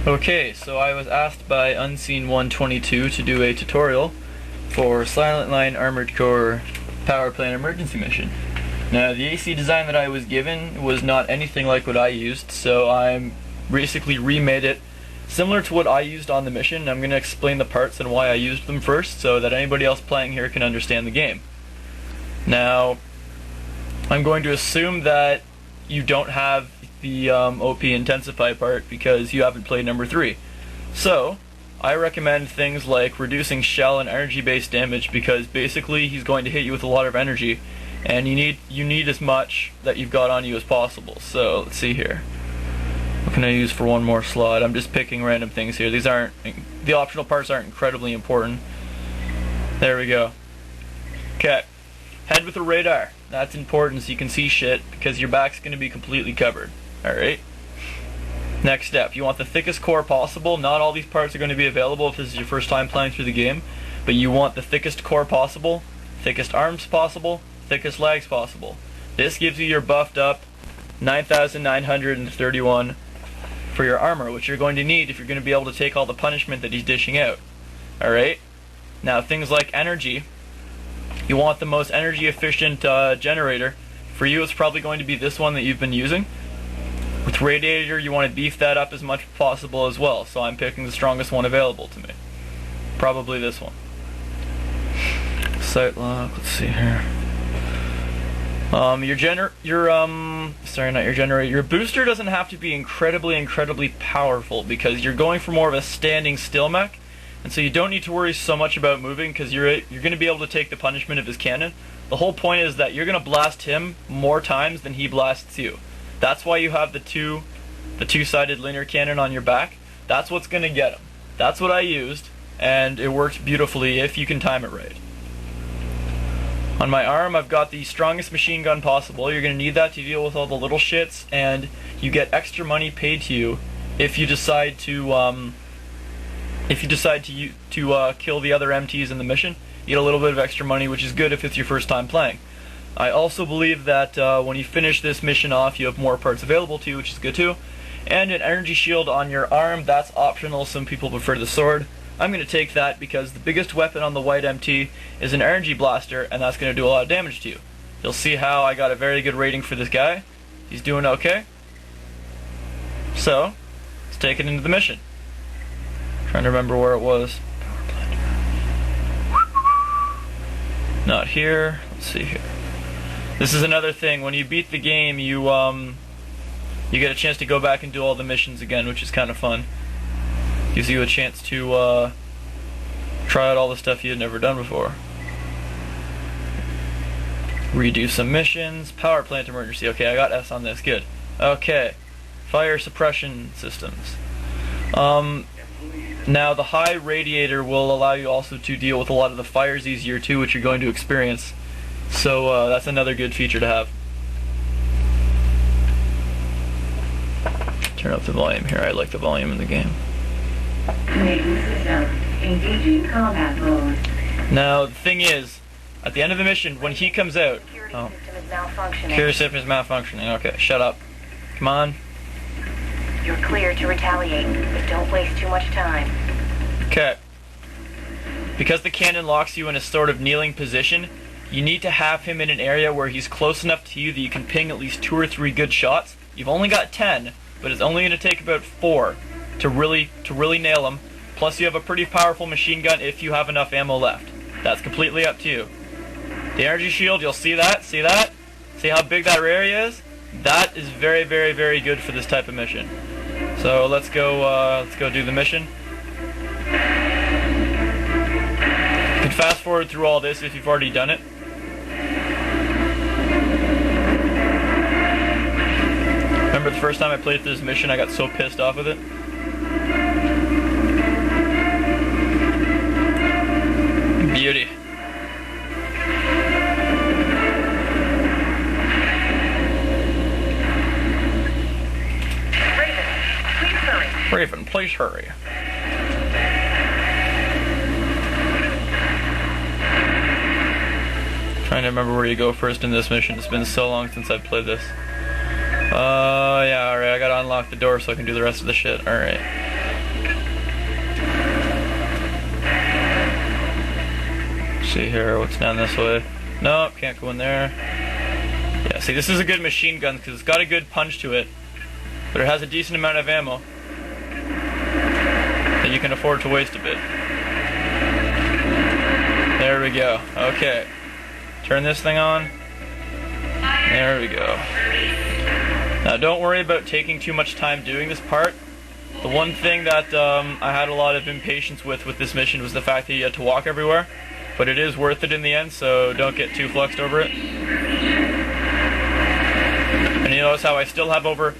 Okay, so I was asked by Unseen122 to do a tutorial for Silent Line Armored Core Power Plant Emergency Mission. Now, the AC design that I was given was not anything like what I used, so I basically remade it similar to what I used on the mission. I'm going to explain the parts and why I used them first, so that anybody else playing here can understand the game. Now, I'm going to assume that you don't have the OP Intensify part because you haven't played number 3. So, I recommend things like reducing shell and energy-based damage, because basically he's going to hit you with a lot of energy, and you need as much that you've got on you as possible. So, let's see here. What can I use for one more slot? I'm just picking random things here. These aren't, the optional parts aren't incredibly important. There we go. Okay. Head with a radar. That's important so you can see shit, because your back's going to be completely covered. Alright. Next step. You want the thickest core possible. Not all these parts are going to be available if this is your first time playing through the game, but you want the thickest core possible, thickest arms possible, thickest legs possible. This gives you your buffed up 9,931 for your armor, which you're going to need if you're going to be able to take all the punishment that he's dishing out. Alright? Now, things like energy. You want the most energy efficient generator. For you, it's probably going to be this one that you've been using. With radiator, you want to beef that up as much as possible as well, so I'm picking the strongest one available to me. Probably this one. Sight lock, let's see here. Your booster doesn't have to be incredibly powerful, because you're going for more of a standing still mech, and so you don't need to worry so much about moving, because you're going to be able to take the punishment of his cannon. The whole point is that you're going to blast him more times than he blasts you. That's why you have the two-sided linear cannon on your back. That's what's going to get him. That's what I used, and it worked beautifully if you can time it right. On my arm, I've got the strongest machine gun possible. You're going to need that to deal with all the little shits, and you get extra money paid to you if you decide to kill the other MTs in the mission. You get a little bit of extra money, which is good if it's your first time playing. I also believe that when you finish this mission off, you have more parts available to you, which is good too. And an energy shield on your arm, that's optional. Some people prefer the sword. I'm going to take that because the biggest weapon on the white MT is an energy blaster, and that's going to do a lot of damage to you. You'll see how I got a very good rating for this guy. He's doing okay. So, let's take it into the mission. Trying to remember where it was. Not here. Let's see here. This is another thing. When you beat the game, you get a chance to go back and do all the missions again, which is kind of fun. Gives you a chance to try out all the stuff you had never done before. Redo some missions. Power plant emergency. Okay, I got S on this. Good. Okay. Fire suppression systems. Now, the high radiator will allow you also to deal with a lot of the fires easier too, which you're going to experience. So that's another good feature to have. Turn up the volume here. I like the volume in the game. Engaging combat mode. Now, the thing is, at the end of the mission, when he comes out... Security system is malfunctioning. Okay, shut up. Come on. You're clear to retaliate, but don't waste too much time. Okay. Because the cannon locks you in a sort of kneeling position, you need to have him in an area where he's close enough to you that you can ping at least 2 or 3 good shots. You've only got 10, but it's only going to take about 4 to really nail him. Plus you have a pretty powerful machine gun if you have enough ammo left. That's completely up to you. The energy shield, you'll see that? See that? See how big that area is? That is very good for this type of mission. So let's go do the mission. You can fast forward through all this if you've already done it. Remember the first time I played through this mission, I got so pissed off with it. Beauty. Raven, please hurry. Trying to remember where you go first in this mission. It's been so long since I've played this. Yeah, alright, I gotta unlock the door so I can do the rest of the shit. Alright. See here, what's down this way? Nope, can't go in there. Yeah, see, this is a good machine gun because it's got a good punch to it, but it has a decent amount of ammo that you can afford to waste a bit. There we go. Okay. Turn this thing on. There we go. Now don't worry about taking too much time doing this part. The one thing that I had a lot of impatience with this mission was the fact that you had to walk everywhere. But it is worth it in the end, so don't get too fluxed over it. And you notice how I still have over